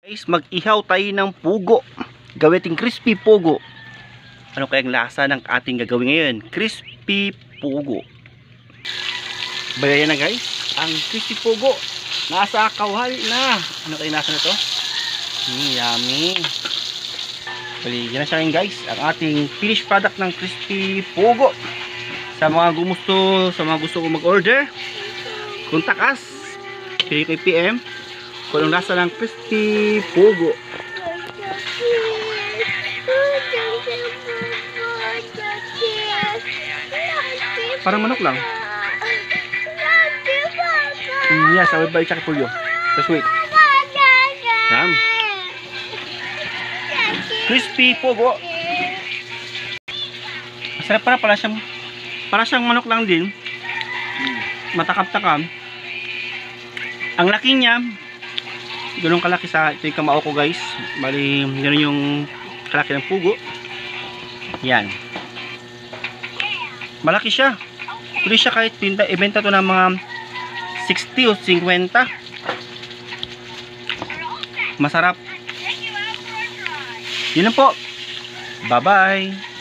Guys, mag-ihaw tayo ng pugo. Gawin ting crispy pugo. Ano kayang lasa ng ating gagawin ngayon? Crispy pugo. Bayan na guys, ang crispy pugo. Nasa kawali na. Ano kayang lasa na to? Yummy. Baligyan na siya ngayon guys, ang ating finished product ng crispy pugo. Sa mga gusto ko mag-order, contact us. Pili ko PM. Kung anong lasa ng crispy pugo. Parang manok lang. Yes, I will buy it for you. Just wait. Yan. Crispy pugo. Masarap para siyang manok lang din. Matakam-takam. Ang laki niya, ganun kalaki sa ito yung kamao ko guys. Bali, ganun yung kalaki ng pugo. Yan. Malaki siya. Pwede siya kahit ibenta to ng mga 60 o 50. Masarap. Yun lang po. Bye bye.